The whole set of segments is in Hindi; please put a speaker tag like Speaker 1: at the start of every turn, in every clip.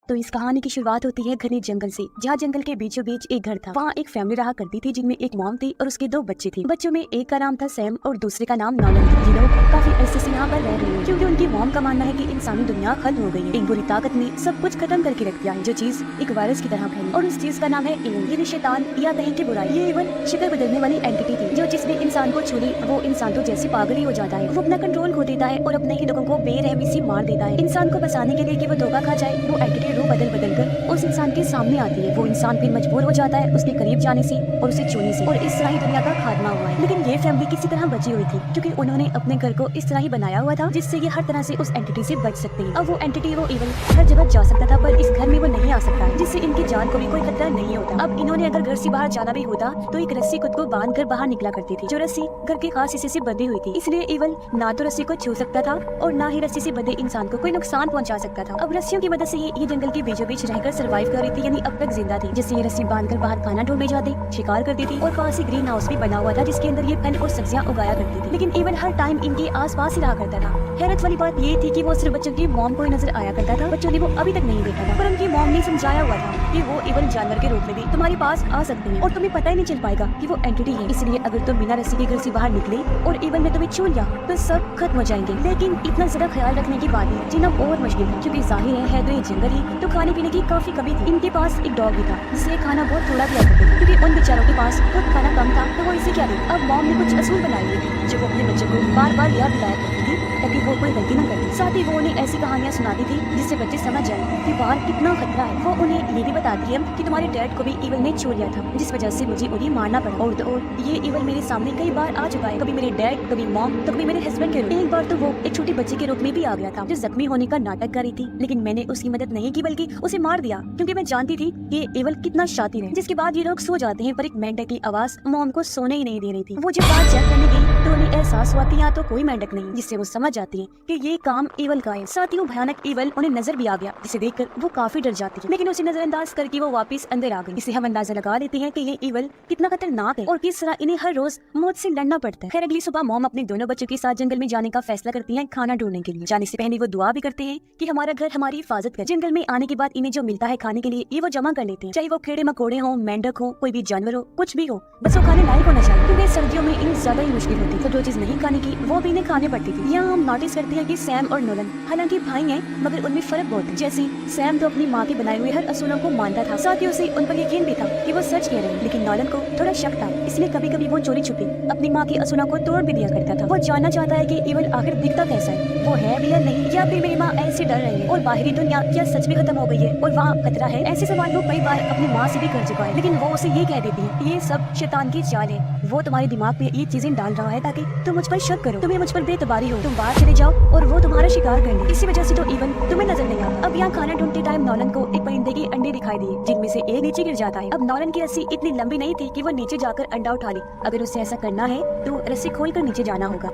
Speaker 1: तो इस कहानी की शुरुआत होती है घने जंगल से, जहाँ जंगल के बीचों बीच एक घर था। वहाँ एक फैमिली रहा करती थी जिनमें एक मॉम थी और उसके 2 बच्चे थे। बच्चों में एक का नाम था सैम और दूसरे का नाम नॉलन था। ये लोग काफी अरसे से यहाँ पर रह रहे हैं क्योंकि उनकी मॉम का मानना है कि इंसानी दुनिया खत्म हो गई है। एक बुरी ताकत ने सब कुछ खत्म करके रख दिया है, जो चीज एक वायरस की तरह फैली, और उस चीज का नाम है एवन, यानी शैतान या कहें कि बुराई। ये एवन शक्ल बदलने वाली एंटिटी थी, जो जिसने इंसान को छू ली वो इंसान तो जैसे पागल ही हो जाता है। वो अपना कंट्रोल खो देता है और अपने ही लोगों को बेरहमी से मार देता है। इंसान को बचाने के लिए कि वो धोखा खा जाए, वो एंटिटी रूप बदल बदल कर उस इंसान के सामने आती है। वो इंसान फिर मजबूर हो जाता है उसके करीब जाने से और उसे छूने से, और इस तरह ही दुनिया का खात्मा हुआ है। लेकिन ये फैमिली किसी तरह बची हुई थी क्योंकि उन्होंने अपने घर को इस तरह ही बनाया हुआ था जिससे ये हर तरह से उस एंटिटी से बच सकते हैं। अब वो एंटिटी वो इवन हर जगह जा सकता था, पर इस घर में वो नहीं आ सकता है, जिससे इनकी जान को भी कोई खतरा नहीं होता। अब इन्होंने अगर घर से बाहर जाना भी होता तो एक रस्सी खुद को बांध कर बाहर निकला करती थी, जो रस्सी घर के खास हिस्से से बंधी हुई थी। इसलिए इवन ना तो रस्सी को छू सकता था और ना ही रस्सी से बंधे इंसान को कोई नुकसान पहुंचा सकता था। अब रस्सियों की मदद से ये जंगल के बीचों बीच रहकर सर्वाइव कर रही थी, यानी अब तक जिंदा थी। जिससे ये रस्सी बांधकर बाहर खाना ढूंढने जाती, शिकार करती थी, और पास ही ग्रीन हाउस भी बना हुआ था जिसके अंदर ये फल और सब्जियां उगाया करती थी। लेकिन इवन हर टाइम इनके आसपास ही रहा करता था। हैरत वाली बात ये थी कि वो सिर्फ बच्चों की मॉम को ही नजर आया करता था। बच्चों ने वो अभी तक नहीं देखा था, पर उनकी मॉम ने समझाया हुआ था कि वो इवन जानवर के रूप में भी तुम्हारे पास आ सकती है और तुम्हें पता ही नहीं चल पाएगा कि वो एंटिटी है। इसलिए अगर तुम बिना रस्सी के घर से बाहर निकले और इवन ने तुम्हें छू लिया तो सब खत्म हो जाएंगे। लेकिन इतना ज्यादा ख्याल रखने की बात है जीना और मुश्किल था, क्योंकि जाहिर है तो ये जंगल ही, तो खाने पीने की काफी कमी थी। इनके पास एक डॉग भी था जिससे खाना बहुत थोड़ा दिया करते थे, क्योंकि उन बेचारों के पास खुद खाना कम था तो वो इसे क्या दे। अब मॉम ने कुछ असूल बनाए हुए थे जो वो अपने बच्चों को बार बार याद दिलाया करती थी ताकि वो कोई गलती न करती। साथ ही वो उन्हें ऐसी कहानियां सुनाती थी जिससे बच्चे समझ जाए कि बाहर कितना खतरा है। वो उन्हें ये भी बताती है कि तुम्हारे डैड को भी इवल ने छू लिया था, जिस वजह से मुझे उन्हें मारना पड़ा। और तो और ये इवल मेरे सामने कई बार आ चुका है, कभी मेरे डैड, कभी मॉम, तो कभी मेरे हस्बैंड के रूप। एक बार तो वो एक छोटी बच्ची के रूप में भी आ गया था जो जख्मी होने का नाटक कर रही थी, लेकिन मैंने उसकी मदद नहीं की बल्कि उसे मार दिया, क्योंकि मैं जानती थी कि इवल कितना शातिर है। जिसके बाद ये लोग सो जाते हैं, पर एक मेंढक की आवाज मॉम को सोने ही नहीं दे रही थी। वो जब बात चेक करने गई तो उन्हें एहसास हुआ कि यहाँ तो कोई मेंढक नहीं, जिससे वो समझ जाती है कि ये काम इवल का है। साथ ही वो भयानक इवल उन्हें नजर भी आ गया, जिसे देखकर वो काफी डर जाती है, लेकिन उसे नजरअंदाज करके वो वापस अंदर आ गई। इससे हम अंदाजा लगा लेते हैं कि ये इवल कितना खतरनाक है और किस तरह इन्हें हर रोज मौत से लड़ना पड़ता है। खैर अगली सुबह मॉम अपने दोनों बच्चों के साथ जंगल में जाने का फैसला करती है खाना ढूंढने के लिए। जाने से पहले वो दुआ भी करते हैं कि हमारा घर हमारी हिफाजत करे। जंगल में आने के बाद इन्हें जो मिलता है खाने के लिए ये वो जमा कर लेते हैं, चाहे वो कीड़े मकोड़े हो, मेंढक हो, कोई भी जानवर हो, कुछ भी हो, बस वो खाने लायक होना चाहिए, क्योंकि सर्दियों में इन्हें ज्यादा ही मुश्किल होती है। तो जो चीज नहीं खाने की वो भी इन्हें खाने पड़ती थी। यहाँ हम नोटिस करते हैं कि सैम और नोलन हालांकि भाई हैं, मगर उनमें फर्क बहुत है। जैसे सैम तो अपनी माँ के बनाए हुए हर असूलों को मानता था, साथ ही उसे उन पर यकीन भी था कि वो सच कह रहे हैं, लेकिन नोलन को थोड़ा शक था, इसलिए कभी कभी वो चोरी छुपी अपनी माँ के असूलों को तोड़ भी दिया करता था। वो जानना चाहता है कि इवल आखिर दिखता कैसा है, वो है भी या नहीं, या फिर मेरी माँ ऐसे डर रही है और बाहरी दुनिया क्या सच में खत्म हो गई है और वहाँ खतरा है। ऐसे सवाल वो कई बार अपनी माँ से भी कर चुका है, लेकिन वो उसे ये कह देती है ये सब शैतान की चाल है। वो तुम्हारे दिमाग में ये चीजें डाल रहा है ताकि तुम मुझ पर शक करो, तुम्हें मुझ पर बेतबारी हो, तुम बाहर चले जाओ और वो तुम्हारा शिकार कर ले। इसी वजह से तो इवन तुम्हें नजर नहीं आता। अब यहाँ खाना ढूंढते टाइम नॉलन को एक परिंदे के अंडे दिखाई दिए, जिनमें से एक नीचे गिर जाता है। अब नॉलन की रस्सी इतनी लंबी नहीं थी कि वो नीचे जाकर अंडा उठा ले। अगर उसे ऐसा करना है तो रस्सी खोलकर नीचे जाना होगा।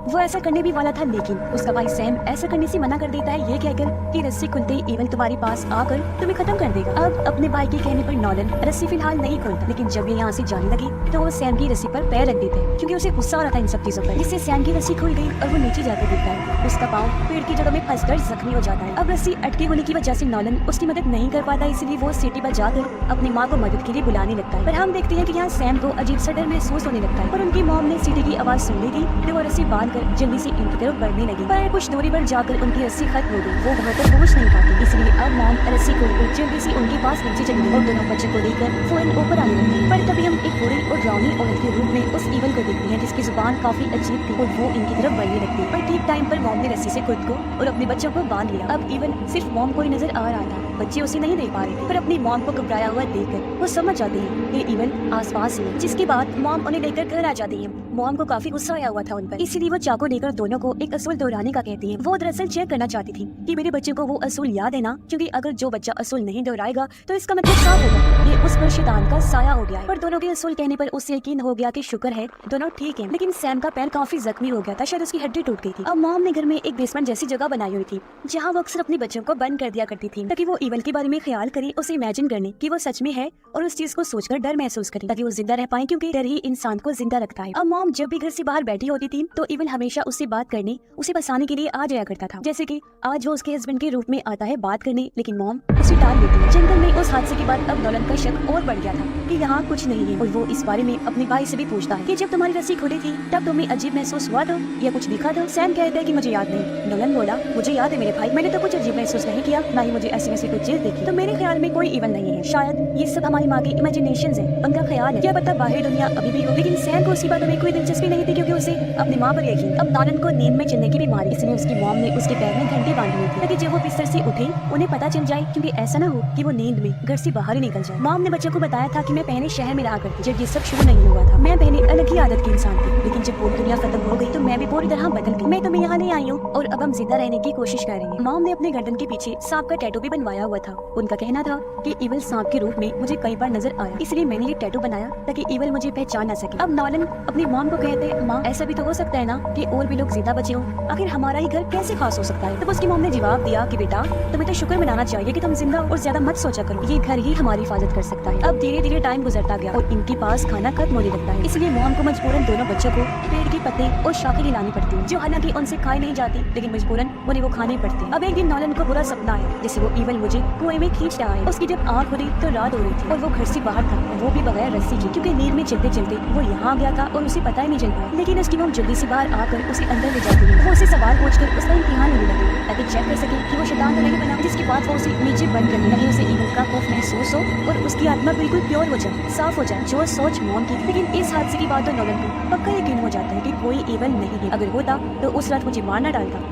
Speaker 1: वो ऐसा करने भी वाला था, लेकिन उसका भाई सैम ऐसा करने से मना कर देता है, ये कहकर कि रस्सी खुलते ही इवन तुम्हारे पास आकर तुम्हें खत्म कर देगा। अब अपने भाई के कहने पर नॉलन रस्सी फिलहाल नहीं खोलता, लेकिन जब ये यहाँ से जाने लगी तो वो सैम की रस्सी पर पैर रख देते हैं, क्योंकि उसे गुस्सा आ रहा था इन सब चीजों पर। जिससे सैम की रस्सी खुल गई और वो नीचे जाकर गिरता है। उसका पाँव पेड़ की जड़ों में फंसकर जख्मी हो जाता है। अब रस्सी अटके होने की वजह से नॉलन उसकी मदद नहीं कर पाता, इसलिए वो सिटी पर जाकर अपनी माँ को मदद के लिए बुलाने लगता है। पर हम देखते हैं कि यहाँ सैम को अजीब सा डर महसूस होने लगता है, और उनकी मॉम ने सिटी की आवाज सुन ली थी तो वो रस्सी बांधकर जल्दी से इनकी तरफ बढ़ने लगी। पर कुछ दूरी पर जाकर उनकी रस्सी खत्म हो गई, वो वहाँ पर पहुँच नहीं पाती, इसलिए अब मॉम रस्सी खोलकर जल्दी से उनके पास नीचे चली गई और दोनों बच्चों को लेकर फौरन ऊपर आने लगी। पर तभी हम एक बूढ़ी और डरावनी औरत के रूप में उस इवल को देखते हैं, जिसकी जुबान काफी अजीब थी और वो इनकी तरफ बढ़ने लगती। पर ठीक टाइम पर मॉम ने रस्सी से खुद को और अपने बच्चों को बांध लिया। अब इवन सिर्फ मॉम को ही नजर आ रहा था, बच्चे उसे नहीं देख पा रहे थे, पर अपनी मॉम को घबराया हुआ देखकर वो समझ जाते हैं कि इवन आसपास है। जिसके बाद मॉम उन्हें लेकर घर आ जाती है। मॉम को काफी गुस्सा आया हुआ था उन पर, इसीलिए वो चाकू लेकर दोनों को एक असूल दोहराने का कहती है। वो दरअसल चेक करना चाहती थी कि मेरे बच्चे को वो असूल याद है ना, क्योंकि अगर जो बच्चा असूल नहीं दोहराएगा तो इसका मतलब साफ होगा ये उस पर शैतान का साया हो गया है। पर दोनों के असूल कहने पर उसे यकीन हो गया कि शुक्र है दोनों ठीक हैं। लेकिन सैम का पैर काफी जख्मी हो गया था, शायद उसकी हड्डी टूट गई थी। अब मॉम ने घर में एक बेसमेंट जैसी जगह बनाई हुई थी जहाँ वो अक्सर अपने बच्चों को बंद कर दिया करती थी, ताकि वो इवल के बारे में ख्याल करे, उसे इमेजिन करने कि वो सच में है और उस चीज को सोचकर डर महसूस करे ताकि वो जिंदा रह पाए, क्योंकि डर ही इंसान को जिंदा रखता है। अब मॉम जब भी घर से बाहर बैठी होती थी तो इवल हमेशा उससे बात करने, उसे बसाने के लिए आ जाया करता था। जैसे कि आज वो उसके हस्बैंड के रूप में आता है बात करने, लेकिन मॉम उसे टाल देती है। जंगल में उस हादसे के बाद अब नॉलन का शक और बढ़ गया था कि यहाँ कुछ नहीं है, और वो इस बारे में अपने भाई से भी पूछता है कि जब तुम्हारी रस्सी खुली थी तब तुम्हें अजीब महसूस हुआ था या कुछ दिखा था? सैम कहता है कि मुझे याद नहीं। नॉलन बोला, मुझे याद है मेरे भाई, मैंने तो कुछ अजीब महसूस नहीं किया, ना ही मुझे ऐसी वैसी कोई चीज देखी। तो मेरे ख्याल में कोई इवल नहीं है, शायद ये सब हमारी माँ की इमेजिनेशंस है, उनका ख्याल है, क्या पता बाहरी दुनिया अभी भी हो। लेकिन सैम को उसी बातों में कोई दिलचस्पी नहीं थी क्योंकि उसे अपनी माँ पर यकीन। अब नॉलन को नींद में चलने की बीमारी, इसलिए उसकी मॉम ने उसके पैर में घंटी बांधी हुई थी ताकि जब वो बिस्तर से उठे उन्हें पता चल जाए, क्योंकि ऐसा ना हो कि वो नींद में घर से बाहर ही निकल जाए। मॉम ने बच्चों को बताया था कि मैं पहले शहर में रहा करती जब ये सब शुरू नहीं हुआ था। मैं पहले अलग ही आदत की इंसान थी, लेकिन जब वो दुनिया खत्म हो गई तो मैं भी पूरी तरह बदल गई। मैं तुम्हें यहाँ ले आई हूँ और अब हम जिंदा रहने की कोशिश कर रहे हैं। मॉम ने अपने गर्दन के पीछे सांप का टैटू भी बनवाया हुआ था। उनका कहना था कि इवल सांप के रूप में मुझे कई बार नजर आया, इसलिए मैंने ये टैटू बनाया ताकि इवल मुझे पहचान न सके। अब नॉलन अपनी मॉम को कहते हैं, माँ ऐसा भी तो हो सकता है ना कि और भी लोग जिंदा बचे हो, आखिर हमारा ही घर कैसे खास हो सकता है? तब उसकी मॉम ने जवाब दिया कि बेटा तुम्हें तो शुक्र मनाना चाहिए कि तुम जिंदा हो और ज्यादा मत सोचा करो, ये घर ही हमारी हिफाजत कर सकता है। अब धीरे धीरे टाइम गुजरता गया और इनके पास खाना खत्म होने लगता है, इसलिए मॉम को मजबूरन दोनों बच्चों को पेड़ के पत्ते और शाखें खिलानी पड़ती है, जो हालांकि उनसे खाई नहीं जाती, लेकिन मजबूरन उन्हें वो खानी पड़ती। अब एक दिन नॉलन को बुरा सपना आया जैसे वो इवल मुझे कुएं में खींच रहा है। उसकी जब आँख खुली तो रात हो रही थी और वो घर से बाहर था, वो भी बगैर रस्सी के, क्योंकि नींद में चलते चलते वो यहाँ आ गया था और उसे पता ही नहीं चल पाया। लेकिन उसकी मॉम जल्दी से बाहर आकर उसे अंदर ले जाती है। वो उसे सवाल पूछकर उसका इम्तिहान लेने लगी ताकि चेक कर सके कि वो शैतान तो नहीं बना, जिसके बाद वो उसे नीचे बंद करने लगी, उसे इवल का खौफ महसूस हो और उसकी आत्मा बिल्कुल प्योर हो जाए, साफ हो जाए, जो सोच मॉम की थी। लेकिन इस हादसे के बाद तो नॉलन को पक्का यकीन हो जाता है कि कोई इवल नहीं है, अगर होता तो उस रात मुझे मार न डालता।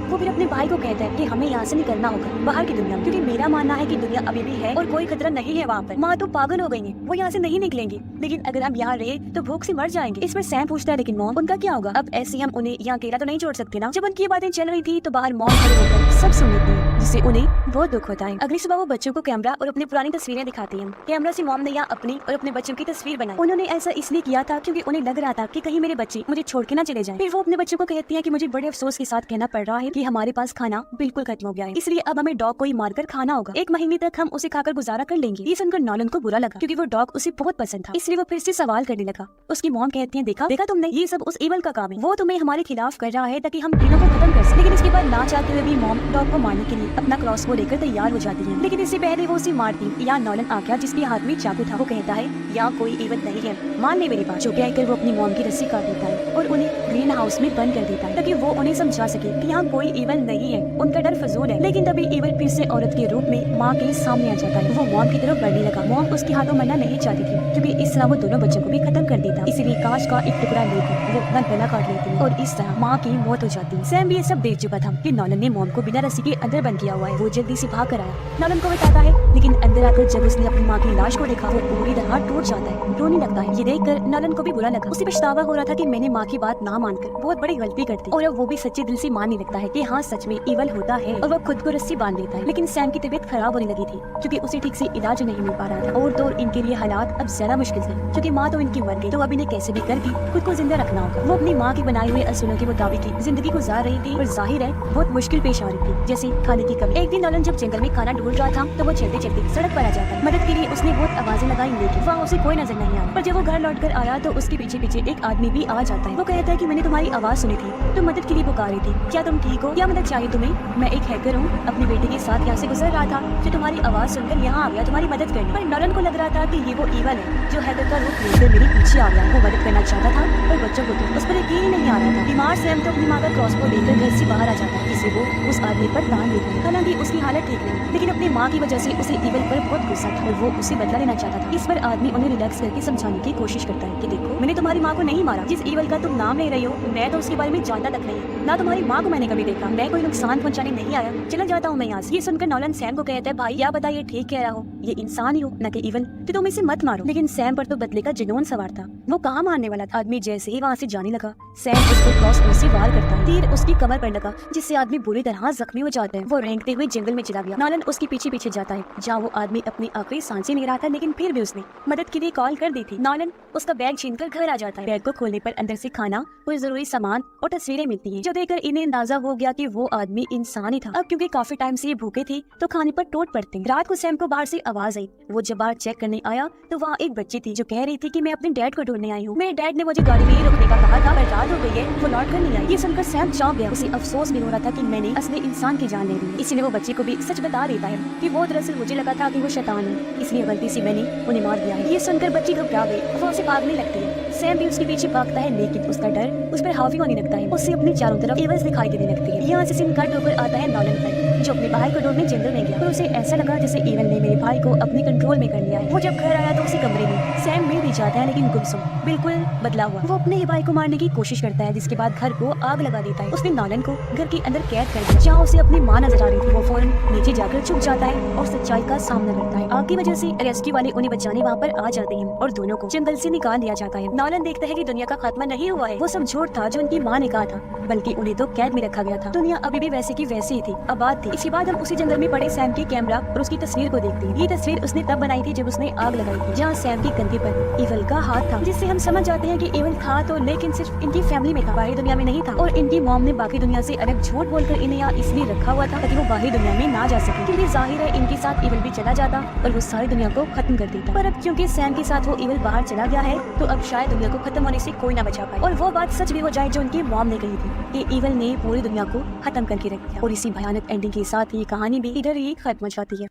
Speaker 1: वो फिर अपने भाई को कहता है कि हमें यहाँ से निकलना होगा बाहर की दुनिया में, क्योंकि मेरा मानना है कि दुनिया अभी भी है और कोई खतरा नहीं है वहाँ पर। माँ तो पागल हो गई है, वो यहाँ से नहीं निकलेंगे, लेकिन अगर हम यहाँ रहे तो भूख से मर जाएंगे। इस पर सैम पूछता है, लेकिन मॉम उनका क्या होगा? अब ऐसे हम उन्हें यहाँ अकेला तो नहीं छोड़ सकते ना। जब उनकी ये बातें चल रही थी तो बाहर मॉम खड़े होकर सब सुन लेती है, जिससे उन्हें बहुत दुख होता है। अगली सुबह वो बच्चों को कैमरा और अपनी पुरानी तस्वीरें दिखाती है। कैमरा से मॉम ने यहाँ अपनी और अपने बच्चों की तस्वीर बनाई। उन्होंने ऐसा इसलिए किया था क्योंकि उन्हें लग रहा था कि कहीं मेरे बच्चे मुझे छोड़ के ना चले जाएं। फिर वो अपने बच्चों को कहती है कि मुझे बड़े अफसोस के साथ कहना पड़ रहा है कि हमारे पास खाना बिल्कुल खत्म हो गया है, इसलिए अब हमें डॉग को ही मारकर खाना होगा। 1 महीने तक हम उसे खाकर गुजारा कर लेंगे। ये सुनकर नॉलन को बुरा लगा क्योंकि वो डॉग उसे बहुत पसंद था, इसलिए वो फिर से सवाल करने लगा। उसकी मॉम कहती है, देखा तुमने, ये सब उस इवल का काम है, वो तुम्हें हमारे खिलाफ कर रहा है ताकि हम तीनों को खत्म कर सकें। लेकिन इसके बाद ना चाहते हुए भी मॉम डॉग को मारने के लिए अपना क्रॉसबो लेकर तैयार हो जाती है। लेकिन इससे पहले वो उसे मारती या नॉलन आ गया जिसके हाथ में चाकू था। वो कहता है, यहाँ कोई इवल नहीं है, मान ले मेरी बात। जो कहकर वो अपनी मॉम की रस्सी काट देता है और उन्हें ग्रीन हाउस में बंद कर देता है ताकि वो उन्हें समझा सके कि यहाँ कोई इवल नहीं है, उनका डर फजूल है। लेकिन तभी इवल फिर से औरत के रूप में माँ के सामने आ जाता है। वो मॉम की तरफ बढ़ने लगा। मॉम उसके हाथों मरना नहीं चाहती थी क्योंकि इस तरह वो दोनों बच्चों को भी खत्म कर देता, इसीलिए कांच का एक टुकड़ा लेकर वो अपना गला काट लेती है और इस तरह माँ की मौत हो जाती है। सैम भी ये सब देख चुका था कि नॉलन ने मॉम को बिना रस्सी के अंदर बंद किया हुआ है। वो जल्दी से भाग कर आया, नॉलन को बताता है, लेकिन अंदर आकर जब उसने अपनी माँ की लाश को देखा वो पूरी तरह टूट जाता है, रोने लगता है। ये देखकर नॉलन को भी बुरा लगा। उसे पछतावा हो रहा था कि मैंने माँ की बात ना मानकर बहुत बड़ी गलती कर दी, और अब वो भी सच्चे दिल से मानने लगता है कि हाँ सच में इवल होता है, और वो खुद को रस्सी बांध लेता है। लेकिन सैम की तबीयत खराब होने लगी थी क्योंकि उसे ठीक से इलाज नहीं मिल पा रहा था और तो इनके लिए हालात अब ज्यादा मुश्किल थे क्योंकि माँ तो इनकी मर गई, तो अब इन्हें कैसे भी करके खुद को जिंदा रखना होगा। वो अपनी माँ की बनाई हुए असूलों के मुताबिक जिंदगी गुजार रही थी और जाहिर है बहुत मुश्किल पेश आ रही थी, जैसे खाने की कमी। एक दिन नॉलन जब जंगल में खाना ढूंढ रहा था तो वो चलते चलते सड़क पर आ जाता है। मदद के लिए उसने बहुत आवाजें लगाई, लेकिन वहाँ उसे कोई नजर नहीं आया। पर जब वो घर लौट कर आया तो उसके पीछे पीछे एक आदमी भी आ जाता है। वो कहता है कि मैंने तुम्हारी आवाज सुनी थी, तुम मदद के लिए पुकारी थी, क्या तुम ठीक हो, क्या मदद चाहिए तुम्हें? मैं एक हैकर हूँ, अपनी बेटे के साथ यहाँ से गुजर रहा था, जो तुम्हारी आवाज सुनकर यहाँ आ गया तुम्हारी मदद करने। पर नॉलन को लग रहा था कि ये वो इवल है जो हैकर का रूप लेकर मेरे पीछे आ गया। वो मदद करना चाहता था पर बच्चों को तो उस पर यकीन ही नहीं आ रहा था। बीमार सैम तो अपनी माँ का क्रॉसबो लेकर घर से बाहर आ जाता है, जिसे वो उस आदमी पर तान देता है। हालांकि उसकी हालत ठीक नहीं, लेकिन अपनी माँ की वजह से उसे इवल पर बहुत गुस्सा था और वो उसे बदला लेना चाहता था। इस पर आदमी उन्हें रिलैक्स करके समझाने की कोशिश करता है कि देखो, मैंने तुम्हारी माँ को नहीं मारा, जिस इवल का तुम नाम ले रही हो मैं तो उसके बारे में जानता तक नहीं, ना तुम्हारी माँ को मैंने कभी देखा, मैं कोई नुकसान पहुँचाने नहीं आया, चला जाता हूँ मैं यहाँ से। ये सुनकर नॉलन सैम को कहता है, भाई क्या पता ये ठीक कह रहा हो, ये इंसान ही हो न कि इवल, तो तुम इसे मत मारो। लेकिन सैम पर तो बदले का जुनून सवार था, वो कहाँ मारने वाला था। आदमी जैसे ही वहाँ से जाने लगा सैम उसको क्रॉसबो से वार करता है। तीर उसकी कमर पर लगा जिससे आदमी बुरी तरह जख्मी हो जाता है। वो फेंकते हुए जंगल में चला गया। नॉलन उसके पीछे पीछे जाता है जहाँ वो आदमी अपनी आखिरी सांसें ले रहा था, लेकिन फिर भी उसने मदद के लिए कॉल कर दी थी। नॉलन उसका बैग छीनकर घर आ जाता है। बैग को खोलने पर अंदर से खाना, कुछ जरूरी सामान और तस्वीरें मिलती हैं, जो देखकर इन्हें अंदाजा हो गया कि वो आदमी इंसान ही था। अब क्योंकि काफी टाइम से ये भूखे थे तो खाने पर टूट पड़ते। रात को सैम को बाहर से आवाज आई। वो जब बाहर चेक करने आया तो वहाँ एक बच्ची थी जो कह रही थी कि मैं अपने डैड को ढूंढने आई हूँ। मेरे डैड ने मुझे गाड़ी में ही रुकने का कहा था, पर रात हो गई है, वो लौट कर नहीं आई। ये सुनकर सैम चौंक गया। उसे अफसोस भी हो रहा था कि मैंने असली इंसान की जान ले ली। इसीलिए वो बच्चे को भी सच बता देता है कि वो दरअसल मुझे लगा था कि वो शैतान है, इसलिए गलती से मैंने उन्हें मार दिया है। ये सुनकर बच्ची घबरा गई, वो उसे भागने लगती है। सैम भी उसके पीछे भागता है, लेकिन उसका डर उस पर हावी होने लगता है। उसे अपनी चारों तरफ एवल्स दिखाई देने लगती है। यहाँ से सीन कट होकर आता है नॉलन पर, जो अपने भाई को ढूंढने जंगल में गया। और उसे ऐसा लगा जैसे एवल ने मेरे भाई को अपने कंट्रोल में कर लिया है। वो जब घर आया तो उसी कमरे में सैम मिल भी जाता है, लेकिन गुमसुम, बिल्कुल बदला हुआ। वो अपने ही भाई को मारने की कोशिश करता है, जिसके बाद घर को आग लगा देता है। उसने नॉलन को घर के अंदर कैद कर दिया, जहाँ उसे अपनी माँ नजर आ रही थी। वो फौरन नीचे जाकर छुप जाता है और सच्चाई का सामना करता है। आग की वजह से रेस्क्यू वाले उन्हें बचाने वहाँ पर आ जाते हैं और दोनों को जंगल से निकाल दिया जाता है। नॉलन देखता है कि दुनिया का खात्मा नहीं हुआ है, वो सब झूठ था जो उनकी माँ ने कहा था, बल्कि उन्हें तो कैद में रखा गया था। दुनिया अभी भी वैसे की वैसी ही थी, आबाद थी। इसके बाद हम उसी जंगल में पड़े सैम के कैमरा और उसकी तस्वीर को देखते हैं। ये तस्वीर उसने तब बनाई थी जब उसने आग लगाई थी, जहाँ सैम के कंधे पर इवल का हाथ था, जिससे हम समझ जाते हैं कि इवल था तो, लेकिन सिर्फ इनकी फैमिली में था, बाहरी दुनिया में नहीं था। और इनकी मॉम ने बाकी दुनिया से अलग झूठ बोलकर इन्हें यहाँ इसलिए रखा हुआ था ताकि वो बाहरी दुनिया में ना जा सके, क्योंकि जाहिर है इनके साथ इवल भी चला जाता और वो सारी दुनिया को खत्म कर देता। पर अब क्योंकि सैम के साथ वो इवल बाहर चला गया है तो अब शायद दुनिया को खत्म होने से कोई ना बचा पाए, और वो बात सच भी हो जाए जो उनकी मॉम ने कही थी कि इवल ने पूरी दुनिया को खत्म करके रख दिया। और इसी भयानक एंडिंग के साथ ये कहानी भी इधर ही खत्म हो जाती है।